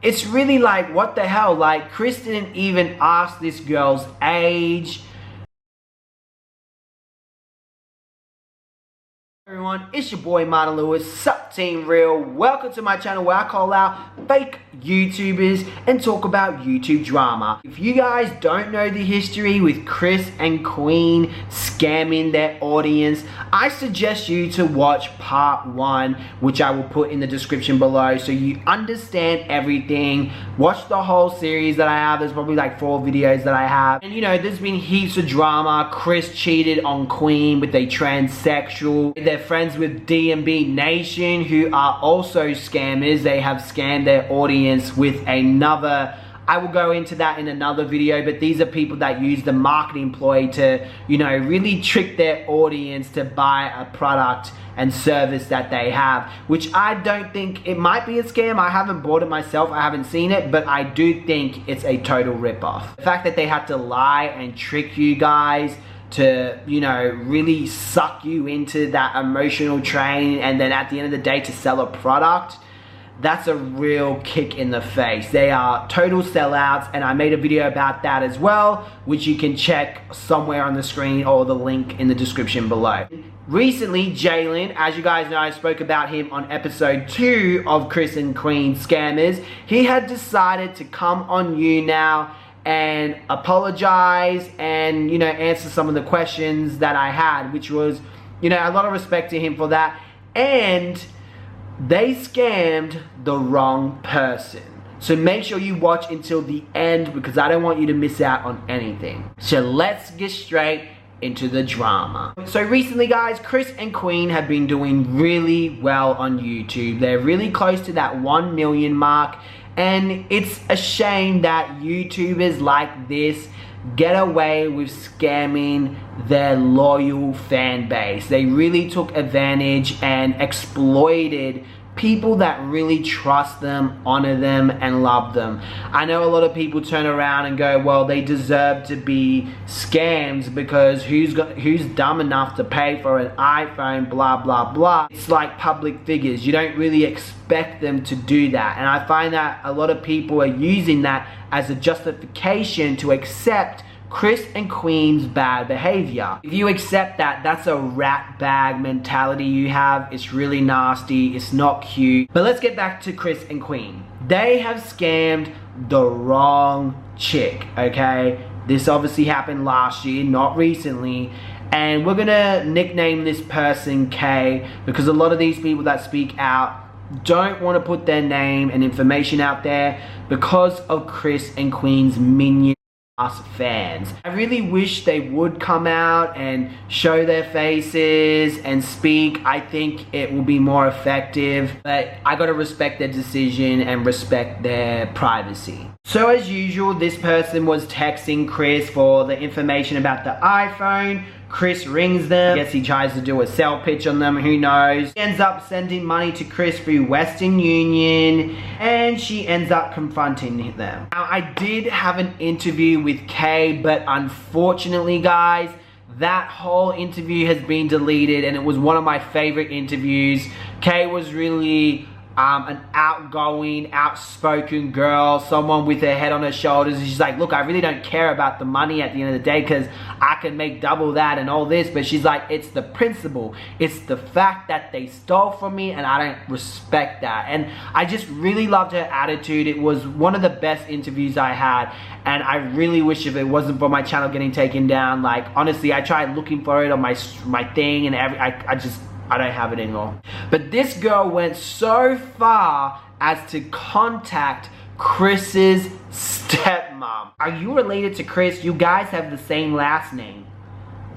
It's really like, what the hell? Like, Chris didn't even ask this girl's age. Everyone, it's your boy Martin Lewis, sup Team Real. Welcome to my channel where I call out fake YouTubers and talk about YouTube drama. If you guys don't know the history with Chris and Queen scamming their audience, I suggest you to watch part 1, which I will put in the description below so you understand everything. Watch the whole series that I have. There's probably like 4 videos that I have. And you know, there's been heaps of drama. Chris cheated on Queen with a transsexual. They're friends with D&B Nation, who are also scammers. They have scammed their audience with another. I will go into that in another video, but these are people that use the marketing ploy to, you know, really trick their audience to buy a product and service that they have, which I don't think, it might be a scam. I haven't bought it myself, I haven't seen it, but I do think it's a total ripoff. The fact that they had to lie and trick you guys to, you know, really suck you into that emotional train, and then at the end of the day to sell a product, that's a real kick in the face. They are total sellouts, and I made a video about that as well, which you can check somewhere on the screen or the link in the description below. Recently, Jealon, as you guys know, I spoke about him on episode 2 of Chris and Queen Scammers. He had decided to come on YouNow and apologize and, you know, answer some of the questions that I had, which was, you know, a lot of respect to him for that. And they scammed the wrong person. So make sure you watch until the end, because I don't want you to miss out on anything. So let's get straight into the drama. So recently, guys, Chris and Queen have been doing really well on YouTube. They're really close to that 1 million mark. And it's a shame that YouTubers like this get away with scamming their loyal fan base. They really took advantage and exploited people that really trust them, honor them, and love them. I know a lot of people turn around and go, well, they deserve to be scams because who's dumb enough to pay for an iPhone, blah, blah, blah. It's like public figures. You don't really expect them to do that. And I find that a lot of people are using that as a justification to accept Chris and Queen's bad behavior. If you accept that, that's a rat bag mentality you have. It's really nasty, it's not cute. But let's get back to Chris and Queen. They have scammed the wrong chick, okay? This obviously happened last year, not recently. And we're gonna nickname this person K, because a lot of these people that speak out don't want to put their name and information out there because of Chris and Queen's minion us fans. I really wish they would come out and show their faces and speak. I think it will be more effective, but I gotta respect their decision and respect their privacy. So as usual, this person was texting Chris for the information about the iPhone. Chris rings them. I guess he tries to do a sell pitch on them, who knows. He ends up sending money to Chris through Western Union, and she ends up confronting them. Now, I did have an interview with Kay, but unfortunately, guys, that whole interview has been deleted, and it was one of my favorite interviews. Kay was really an outgoing, outspoken girl, someone with her head on her shoulders. She's like, look, I really don't care about the money at the end of the day because I can make double that and all this. But she's like, it's the principle. It's the fact that they stole from me and I don't respect that. And I just really loved her attitude. It was one of the best interviews I had. And I really wish if it wasn't for my channel getting taken down, like, honestly, I tried looking for it on my thing and I don't have it anymore. But this girl went so far as to contact Chris's stepmom. Are you related to Chris? You guys have the same last name.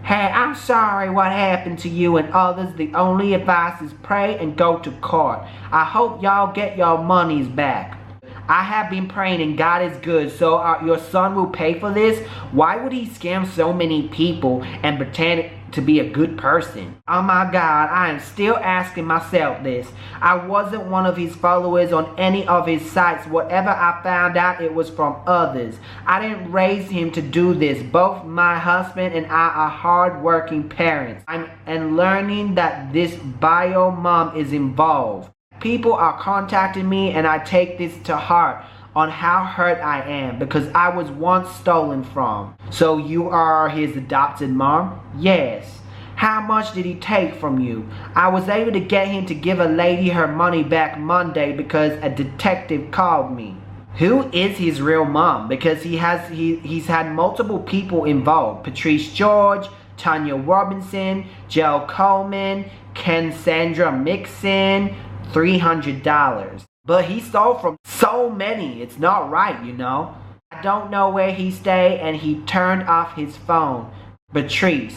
Hey, I'm sorry what happened to you and others. The only advice is pray and go to court. I hope y'all get your monies back. I have been praying and God is good, so your son will pay for this? Why would he scam so many people and pretend to be a good person? Oh my God, I am still asking myself this. I wasn't one of his followers on any of his sites. Whatever I found out, it was from others. I didn't raise him to do this. Both my husband and I are hard-working parents. I'm learning that this bio mom is involved. People are contacting me and I take this to heart. on how hurt I am because I was once stolen from. So you are his adopted mom? Yes. How much did he take from you? I was able to get him to give a lady her money back Monday because a detective called me. Who is his real mom? Because he's had multiple people involved. Patrice George, Tanya Robinson, Jealon Coleman, Sandra Mixon, $300. But he stole from so many, it's not right, you know. I don't know where he stayed and he turned off his phone. Patrice,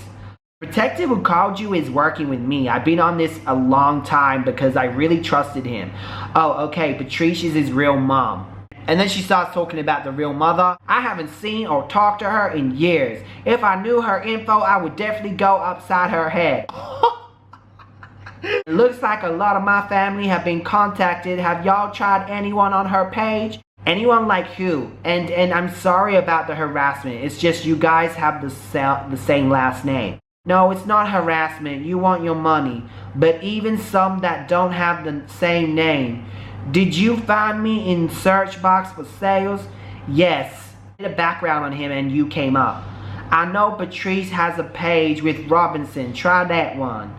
detective who called you is working with me. I've been on this a long time because I really trusted him. Oh, okay, Patrice is his real mom. And then she starts talking about the real mother. I haven't seen or talked to her in years. If I knew her info, I would definitely go upside her head. It looks like a lot of my family have been contacted. Have y'all tried anyone on her page? Anyone like who? And I'm sorry about the harassment. It's just you guys have the same last name. No, it's not harassment. You want your money. But even some that don't have the same name. Did you find me in search box for sales? Yes. I did a background on him and you came up. I know Patrice has a page with Robinson. Try that one.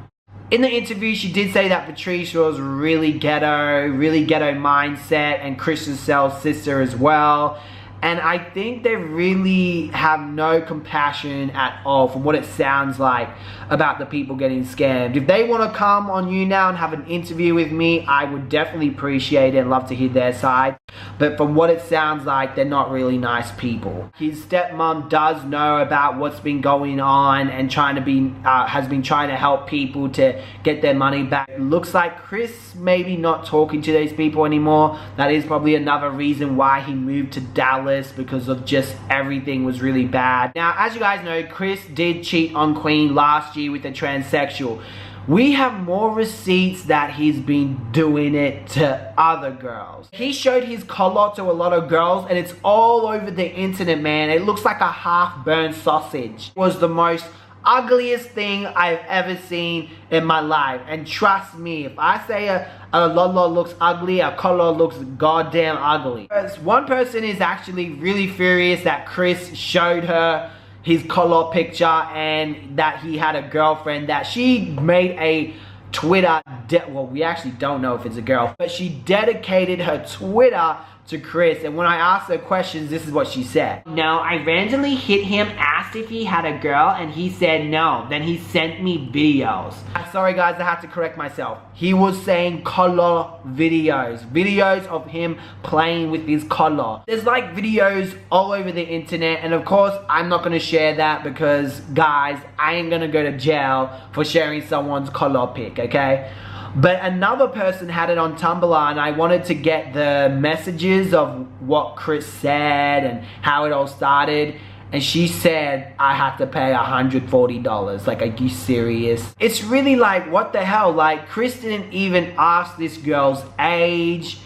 In the interview, she did say that Patrice was really ghetto mindset, and Chrisand Cell's sister as well. And I think they really have no compassion at all from what it sounds like about the people getting scammed. If they want to come on YouNow and have an interview with me, I would definitely appreciate it and love to hear their side. But from what it sounds like, they're not really nice people. His stepmom does know about what's been going on and has been trying to help people to get their money back. It looks like Chris maybe not talking to these people anymore. That is probably another reason why he moved to Dallas, because of just everything was really bad. Now, as you guys know, Chris did cheat on Queen last year with a transsexual. We have more receipts that he's been doing it to other girls. He showed his collar to a lot of girls and it's all over the internet, man. It looks like a half-burnt sausage. It was the most ugliest thing I've ever seen in my life. And trust me, if I say a lolo looks ugly, a color looks goddamn ugly. One person is actually really furious that Chris showed her his color picture and that he had a girlfriend, that she made a Twitter, well, we actually don't know if it's a girl, but she dedicated her Twitter to Chris. And when I asked her questions, this is what she said. No, I randomly hit him, asked if he had a girl, and he said no. Then he sent me videos. Sorry guys, I have to correct myself. He was saying color videos of him playing with his color. There's like videos all over the internet, and of course I'm not gonna share that because guys, I ain't gonna go to jail for sharing someone's color pic, okay? But another person had it on Tumblr, and I wanted to get the messages of what Chris said and how it all started. And she said I had to pay $140. Like, are you serious? It's really like, what the hell? Like, Chris didn't even ask this girl's age.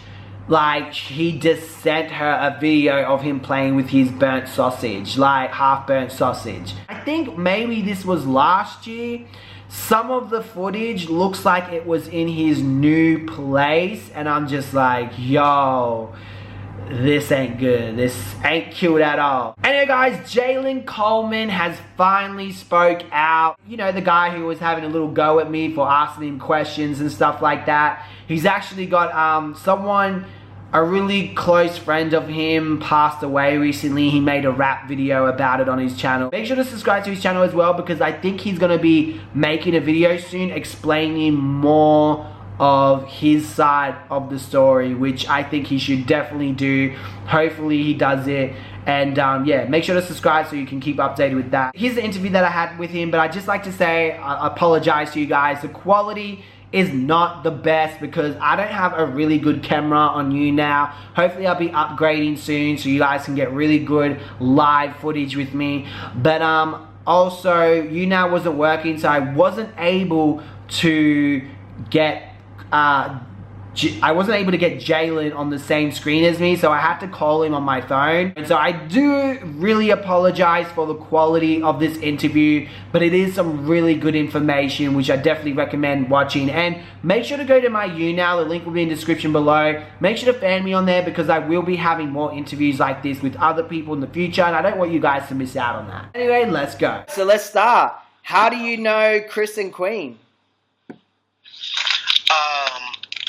Like, he just sent her a video of him playing with his burnt sausage, like half-burnt sausage. I think maybe this was last year. Some of the footage looks like it was in his new place, and I'm just like, yo, this ain't good. This ain't cute at all. Anyway guys, Jealon Coleman has finally spoke out. You know, the guy who was having a little go at me for asking him questions and stuff like that. He's actually got a really close friend of him passed away recently. He made a rap video about it on his channel. Make sure to subscribe to his channel as well, because I think he's gonna be making a video soon explaining more of his side of the story, which I think he should definitely do. Hopefully he does it. And yeah, make sure to subscribe so you can keep updated with that. Here's the interview that I had with him, but I'd just like to say, I apologize to you guys. The quality is not the best because I don't have a really good camera on YouNow. Hopefully I'll be upgrading soon so you guys can get really good live footage with me. But also YouNow wasn't working, so I wasn't able to get I wasn't able to get Jealon on the same screen as me, so I had to call him on my phone. And so I do really apologize for the quality of this interview, but it is some really good information, which I definitely recommend watching. And make sure to go to my YouNow, the link will be in the description below. Make sure to fan me on there because I will be having more interviews like this with other people in the future, and I don't want you guys to miss out on that. Anyway, let's go. So let's start. How do you know Chris and Queen?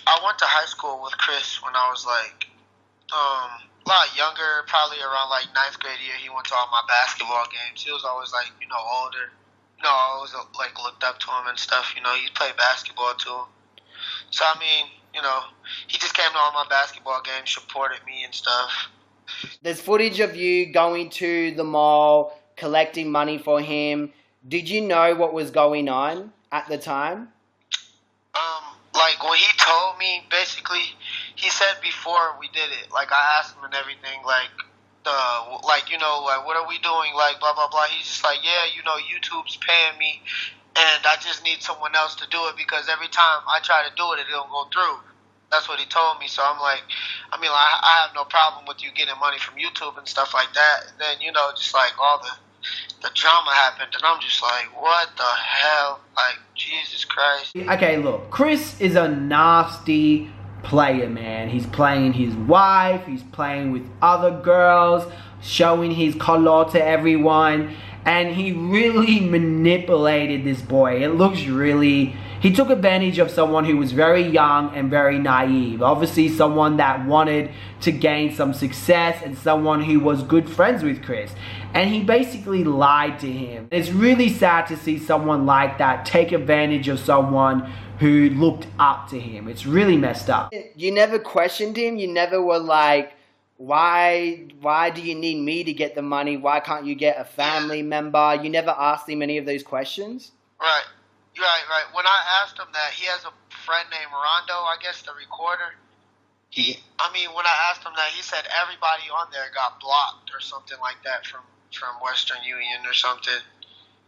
I went to high school with Chris when I was like a lot younger, probably around like 9th grade year. He went to all my basketball games. He was always like, older. I always like looked up to him and stuff. He played basketball too. So I mean, he just came to all my basketball games, supported me and stuff. There's footage of you going to the mall, collecting money for him. Did you know what was going on at the time? Like, when he told me, basically, he said before we did it, like, I asked him and everything, like, what are we doing, like, blah, blah, blah. He's just like, yeah, YouTube's paying me, and I just need someone else to do it because every time I try to do it, it don't go through. That's what he told me, so I'm like, I have no problem with you getting money from YouTube and stuff like that, and then, just like all the drama happened, and I'm just like, what the hell? Like, Jesus Christ. Okay, look, Chris is a nasty player, man. He's playing his wife, he's playing with other girls, showing his color to everyone, and he really manipulated this boy. It looks really... He took advantage of someone who was very young and very naive. Obviously, someone that wanted to gain some success and someone who was good friends with Chris. And he basically lied to him. It's really sad to see someone like that take advantage of someone who looked up to him. It's really messed up. You never questioned him? You never were like, why do you need me to get the money? Why can't you get a family member? You never asked him any of those questions? Right. Right. When I asked him that, he has a friend named Rondo, I guess, the recorder. When I asked him that, he said everybody on there got blocked or something like that from Western Union or something,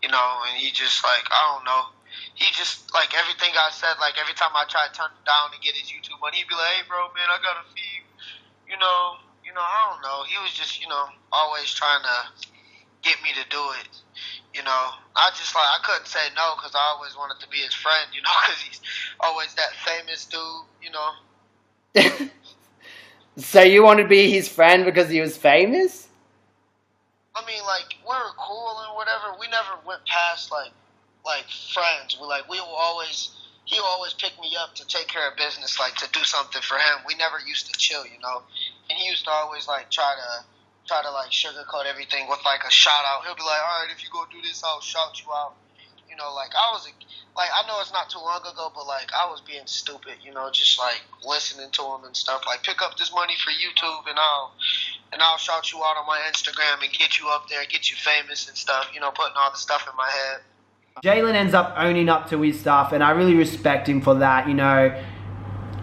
and he just like, I don't know. He just, like, everything I said, like, every time I try to turn him down to get his YouTube money, he'd be like, hey, bro, man, I got a fee, I don't know. He was just, always trying to get me to do it. I couldn't say no because I always wanted to be his friend, because he's always that famous dude, So you want to be his friend because he was famous? Like, we were cool and whatever. We never went past, like friends. He would always pick me up to take care of business, like, to do something for him. We never used to chill, And he used to always, like, try to like sugarcoat everything with like a shout out. He'll be like, all right, if you go do this, I'll shout you out. I know it's not too long ago, but like I was being stupid, just like listening to him and stuff. Like, pick up this money for YouTube and I'll shout you out on my Instagram and get you up there, get you famous and stuff, putting all the stuff in my head. Jealon ends up owning up to his stuff, and I really respect him for that.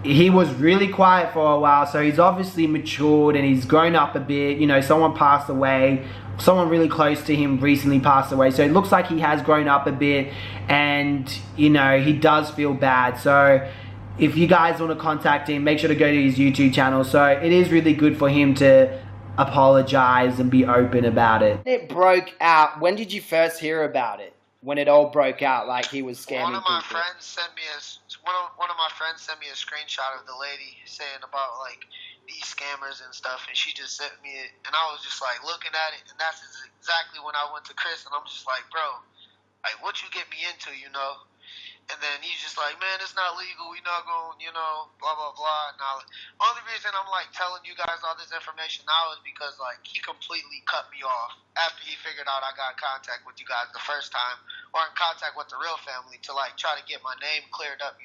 He was really quiet for a while, so he's obviously matured and he's grown up a bit. Someone passed away. Someone really close to him recently passed away. So it looks like he has grown up a bit, and, he does feel bad. So if you guys want to contact him, make sure to go to his YouTube channel. So it is really good for him to apologize and be open about it. It broke out. When did you first hear about it? When it all broke out, like he was scamming people? One of my friends sent me a screenshot of the lady saying about like these scammers and stuff, and she just sent me it, and I was just like looking at it, and that's exactly when I went to Chris, and I'm just like, bro, like, what you get me into, And then he's just like, man, it's not legal. We're not going, blah, blah, blah. Now, only reason I'm, like, telling you guys all this information now is because, like, he completely cut me off after he figured out I got in contact with you guys the first time, or in contact with the real family to, like, try to get my name cleared up,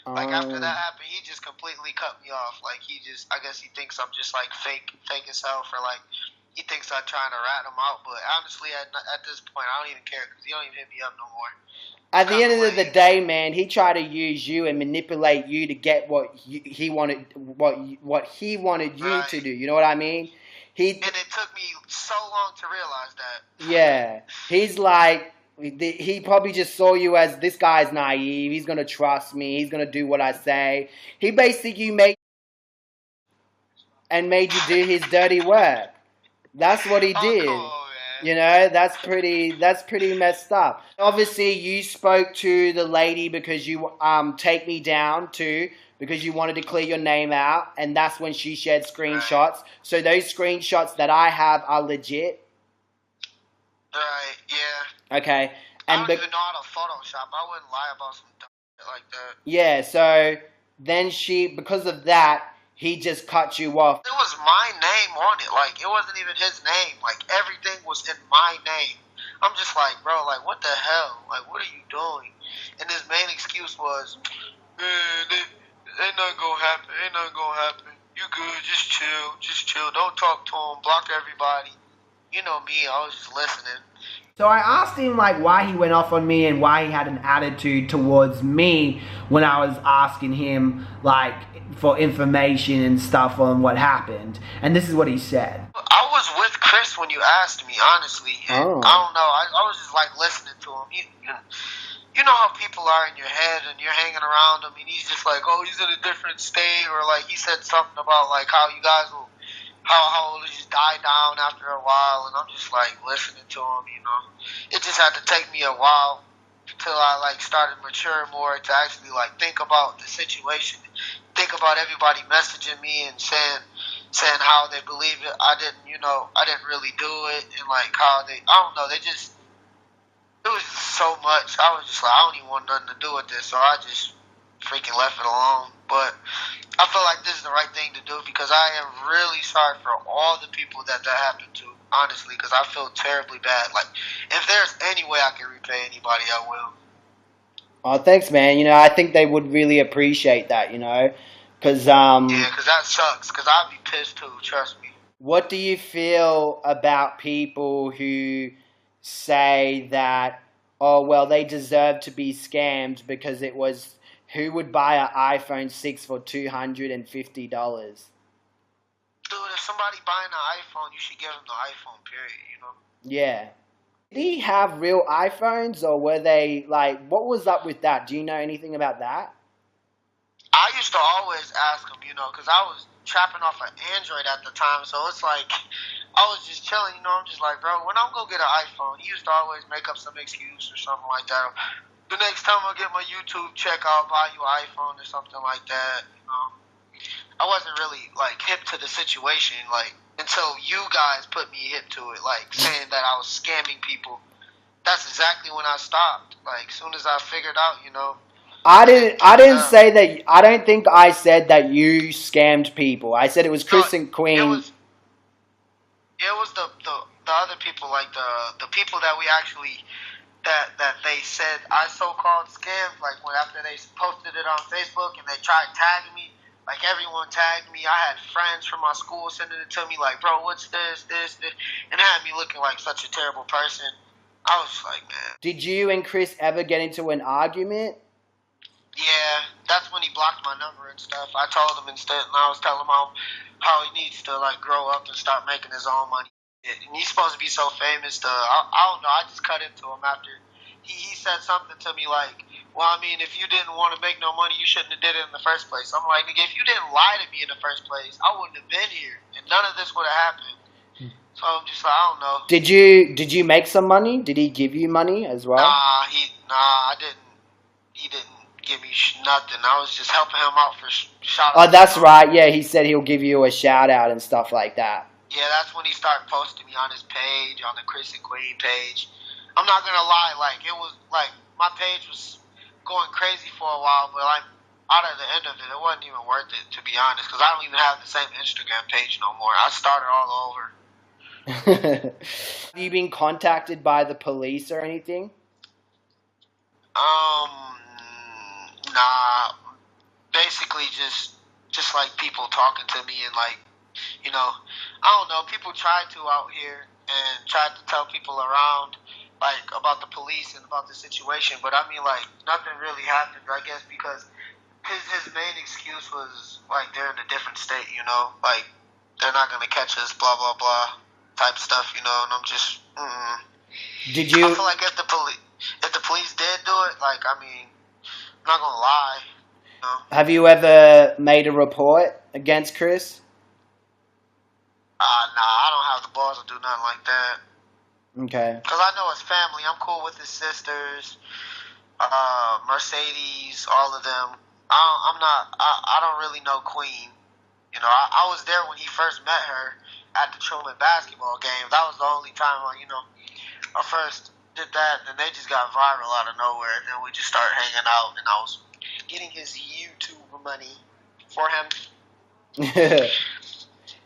Like, after that happened, he just completely cut me off. Like, I guess he thinks I'm just, like, fake as hell for, like, he thinks I'm trying to rat him out. But honestly, at this point, I don't even care because he don't even hit me up no more. At the end of the day, man, he tried to use you and manipulate you to get what he wanted, what he wanted you to do. You know what I mean? And it took me so long to realize that. Yeah, he's like, He probably just saw you as, this guy's naive, he's gonna trust me, he's gonna do what I say. He basically made you do his dirty work. That's what he Oh, come did. on, man. You know, that's pretty messed up. Obviously, you spoke to the lady because you take me down too, because you wanted to clear your name out, and that's when she shared screenshots. Right. So those screenshots that I have are legit. Right, yeah. Okay. I And don't even know how to Photoshop. I wouldn't lie about some dumb shit like that. yeah, so then because of that, he just cut you off. It was my name on it. Like, it wasn't even his name. Like, everything was in my name. I'm just like, bro, like, what the hell? Like, what are you doing? And his main excuse was, ain't nothing gonna happen. Ain't nothing gonna happen. You good. Just chill. Just chill. Don't talk to him. Block everybody. You know me. I was just listening. So I asked him like why he went off on me and why he had an attitude towards me when I was asking him like for information and stuff on what happened. And this is what he said. I was with Chris when you asked me, honestly. And Oh. I don't know. I was just like listening to him. You know how people are in your head and you're hanging around him and he's just like, oh, he's in a different state, or like he said something about like how you guys will, how it'll just die down after a while, and I'm just like listening to him, you know. It just had to take me a while till I like started maturing more to actually like think about the situation, think about everybody messaging me and saying how they believe it. I didn't really do it, and like how I don't know, it was just so much. I was just like, I don't even want nothing to do with this, so I just freaking left it alone. But I feel like this is the right thing to do because I am really sorry for all the people that happened to, honestly, because I feel terribly bad. Like, if there's any way I can repay anybody, I will. Oh, thanks, man. You know, I think they would really appreciate that, you know, because Yeah, because that sucks, because I'd be pissed too, trust me. what do you feel about people who say that, oh, well, they deserve to be scammed because it was, who would buy an iPhone 6 for $250? Dude, if somebody buying an iPhone, you should give them the iPhone, period, you know? Yeah. Did he have real iPhones, or were they, like, what was up with that? Do you know anything about that? I used to always ask him, you know, because I was trapping off an Android at the time, so it's like, I was just chilling, you know, I'm just like, bro, when I'm going to get an iPhone, he used to always make up some excuse or something like that. The next time I get my YouTube check, I'll buy you an iPhone or something like that, you know. I wasn't really, like, hip to the situation, like, until you guys put me hip to it, like, saying that I was scamming people. That's exactly when I stopped. Like, as soon as I figured out, you know. I didn't say that. I don't think I said that you scammed people. I said it was Chris and Queen. It was the other people, like the people that we actually that they said I so-called scammed. Like when after they posted it on Facebook and they tried tagging me, like everyone tagged me. I had friends from my school sending it to me, like, bro, what's this, and it had me looking like such a terrible person. I was like, man. Did you and Chris ever get into an argument? Yeah, that's when he blocked my number and stuff. I told him instead, and I was telling him how he needs to like grow up and start making his own money. And he's supposed to be so famous. I don't know. I just cut into him after he said something to me like, well, I mean, if you didn't want to make no money, you shouldn't have did it in the first place. I'm like, nigga, if you didn't lie to me in the first place, I wouldn't have been here, and none of this would have happened. So I'm just like, I don't know. Did you make some money? Did he give you money as well? I didn't. He didn't give me nothing. I was just helping him out for shout outs. Oh, that's right. Yeah, he said he'll give you a shout out and stuff like that. Yeah, that's when he started posting me on his page, on the Chris and Queen page. I'm not gonna lie, like it was like my page was going crazy for a while, but like out of the end of it, it wasn't even worth it, to be honest, because I don't even have the same Instagram page no more. I started all over. Have you been contacted by the police or anything? Nah. Basically, just like people talking to me and like, you know, I don't know. People try to out here and try to tell people around like about the police and about the situation, but I mean like nothing really happened. I guess because his main excuse was like they're in a different state, you know, like they're not gonna catch us, blah blah blah type stuff, you know. And I'm just, Did you? I feel like if the police, if the police did do it, like, I mean, I'm not gonna lie. You know? Have you ever made a report against Chris? Nah, I don't have the balls to do nothing like that. Okay. Cause I know his family. I'm cool with his sisters, Mercedes, all of them. I'm not. I don't really know Queen. You know, I was there when he first met her at the Truman basketball game. That was the only time, I first did that, and they just got viral out of nowhere. And then we just started hanging out, and I was getting his YouTube money for him.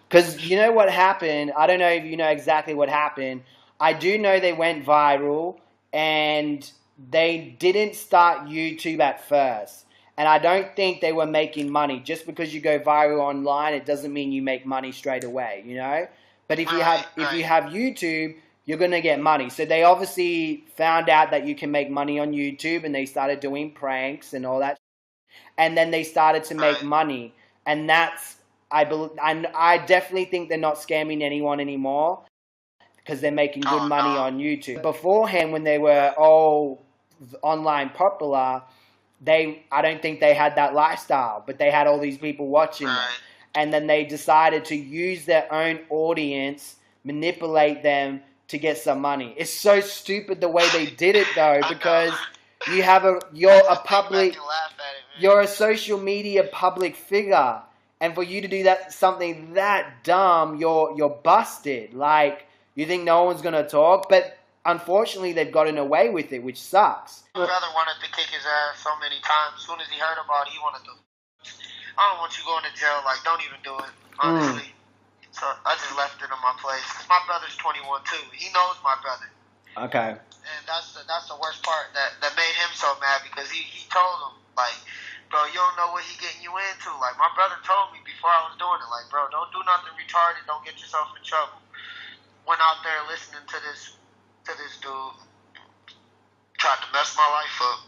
Because you know what happened? I don't know if you know exactly what happened. I do know they went viral, and they didn't start YouTube at first. And I don't think they were making money. Just because you go viral online, it doesn't mean you make money straight away, you know? But if you have YouTube, you're gonna get money. So they obviously found out that you can make money on YouTube, and they started doing pranks and all that. And then they started to make money, and that's I definitely think they're not scamming anyone anymore because they're making good money on YouTube. Beforehand, when they were all online popular, I don't think they had that lifestyle, but they had all these people watching them. And then they decided to use their own audience, manipulate them to get some money. It's so stupid the way they did it though, because you're a social media public figure, and for you to do something that dumb, you're busted. Like, you think no one's gonna talk, but unfortunately they've gotten away with it, which sucks. My brother wanted to kick his ass so many times. As soon as he heard about it, he wanted to. I don't want you going to jail. Like, don't even do it, honestly. So I just left it in my place. My brother's 21 too. He knows my brother. Okay. And that's the worst part that made him so mad, because he told him, like, bro, you don't know what he getting you into. Like, my brother told me before I was doing it, like, bro, don't do nothing retarded. Don't get yourself in trouble. Went out there listening to this dude. Tried to mess my life up.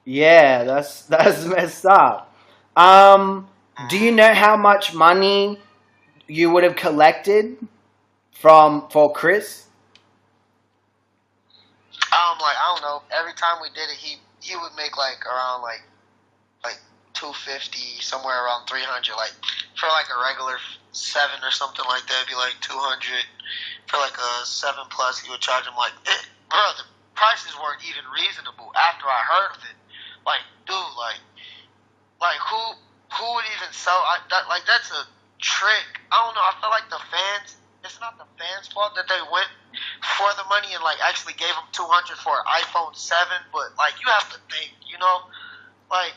Yeah, that's messed up. Do you know how much money you would have collected for Chris? I don't know. Every time we did it, he would make like around like 250, somewhere around 300. Like for like a regular 7 or something like that, it'd be like 200. For like a 7+, he would charge him like, bro, the prices weren't even reasonable after I heard of it. Like, dude, like who would even sell? That's a trick. I don't know. I feel like the fans. It's not the fans' fault that they went for the money and like actually gave them 200 for an iPhone 7. But like, you have to think, you know, like.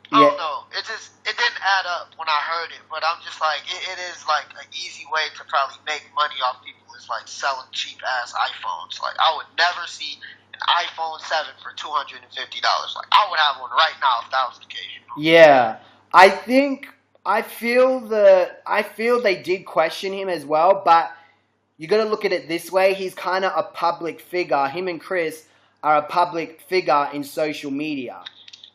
I don't know. It didn't add up when I heard it, but I'm just like, it is like an easy way to probably make money off people. Is like selling cheap ass iPhones. Like, I would never see an iPhone 7 for $250. Like, I would have one right now if that was the case. You know? Yeah, I feel they did question him as well, but you got to look at it this way. He's kind of a public figure. Him and Chris are a public figure in social media.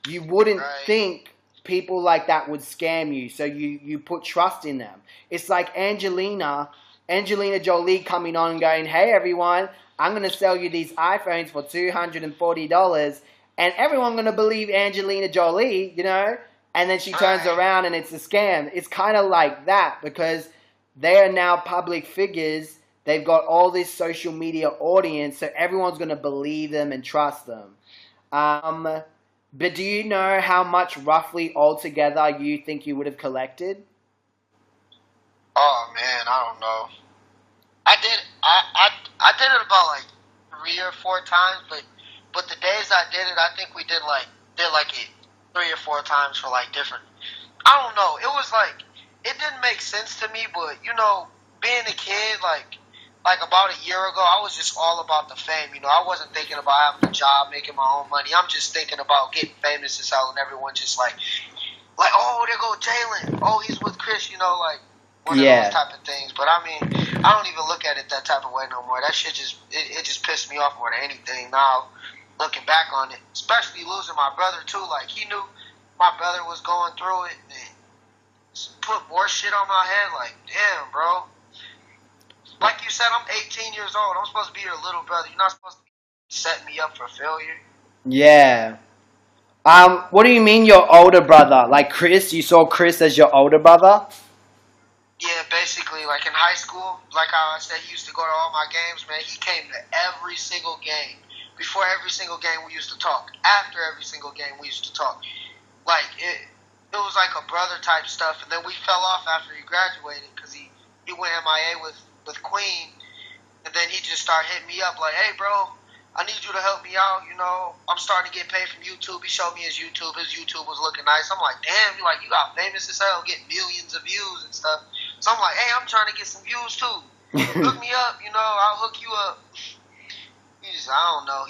You wouldn't think people like that would scam you, so you put trust in them. It's like Angelina Jolie coming on and going, hey everyone, I'm going to sell you these iPhones for $240, and everyone's going to believe Angelina Jolie, you know, and then she turns around and it's a scam. It's kind of like that, because they are now public figures. They've got all this social media audience, so everyone's going to believe them and trust them. But do you know how much roughly altogether you think you would have collected? Oh man, I don't know. I did it about like 3 or 4 times, but the days I did it, I think we did it 3 or 4 times for like different. I don't know. It was like, it didn't make sense to me, but you know, being a kid, like about a year ago, I was just all about the fame. You know, I wasn't thinking about having a job, making my own money. I'm just thinking about getting famous as hell, and everyone just like, oh, there go Jealon. Oh, he's with Chris. You know, like one of those type of things. But I mean, I don't even look at it that type of way no more. That shit it just pissed me off more than anything. Now, looking back on it, especially losing my brother too. Like, he knew my brother was going through it, and put more shit on my head. Like, damn, bro. Like you said, I'm 18 years old. I'm supposed to be your little brother. You're not supposed to be set me up for failure. Yeah. What do you mean your older brother? Like Chris? You saw Chris as your older brother? Yeah, basically, like in high school, like how I said he used to go to all my games, man, he came to every single game. Before every single game, we used to talk. After every single game, we used to talk. Like, it was like a brother type stuff, and then we fell off after he graduated because he went MIA with Queen, and then he just started hitting me up like, hey, bro, I need you to help me out, you know. I'm starting to get paid from YouTube. He showed me his YouTube. His YouTube was looking nice. I'm like, damn, you got famous as hell, getting millions of views and stuff. So I'm like, hey, I'm trying to get some views too. Hook me up, you know, I'll hook you up. He just, I don't know,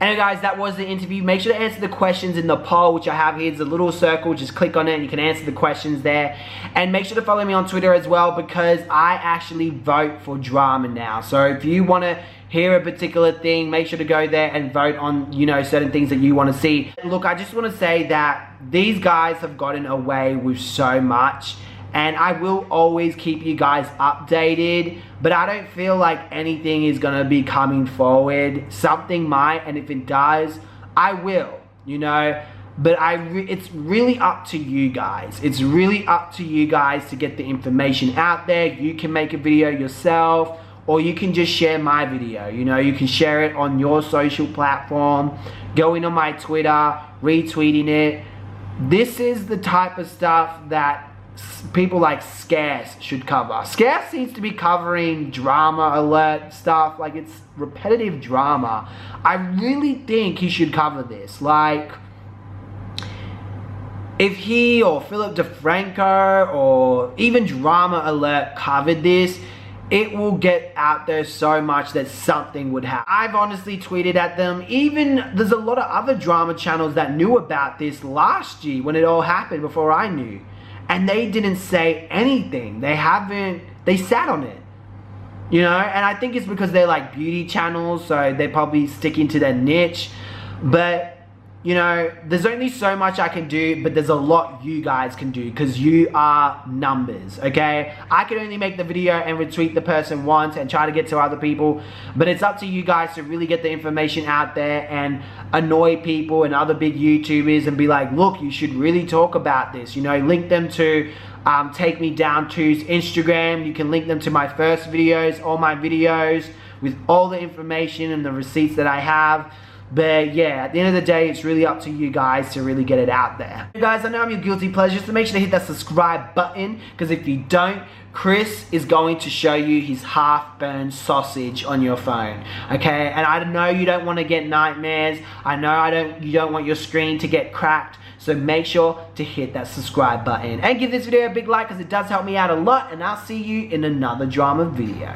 Anyway guys, that was the interview. Make sure to answer the questions in the poll, which I have here. It's a little circle. Just click on it and you can answer the questions there. And make sure to follow me on Twitter as well, because I actually vote for drama now. So if you want to hear a particular thing, make sure to go there and vote on, you know, certain things that you want to see. Look, I just want to say that these guys have gotten away with so much. And I will always keep you guys updated, but I don't feel like anything is going to be coming forward. Something might, and if it does, I will, you know. But it's really up to you guys. It's really up to you guys to get the information out there. You can make a video yourself, or you can just share my video. You know, you can share it on your social platform, going on my Twitter, retweeting it. This is the type of stuff that people like Scarce should cover. Scarce seems to be covering drama alert stuff, like it's repetitive drama. I really think he should cover this. Like, if he or Philip DeFranco or even Drama Alert covered this, it will get out there so much that something would happen. I've honestly tweeted at them. Even there's a lot of other drama channels that knew about this last year when it all happened, before I knew. And they didn't say anything. They sat on it. You know, and I think it's because they're like beauty channels, so they're probably sticking to their niche. But, you know, there's only so much I can do, but there's a lot you guys can do, because you are numbers, okay? I can only make the video and retweet the person once and try to get to other people, but it's up to you guys to really get the information out there and annoy people and other big YouTubers and be like, look, you should really talk about this. You know, link them to Take Me Down 2's Instagram. You can link them to my first videos, all my videos with all the information and the receipts that I have. But yeah, at the end of the day, it's really up to you guys to really get it out there. Guys, I know I'm your guilty pleasure, so make sure to hit that subscribe button, because if you don't, Chris is going to show you his half-burned sausage on your phone, okay? And I know you don't want to get nightmares. I know you don't want your screen to get cracked. So make sure to hit that subscribe button and give this video a big like, because it does help me out a lot. And I'll see you in another drama video.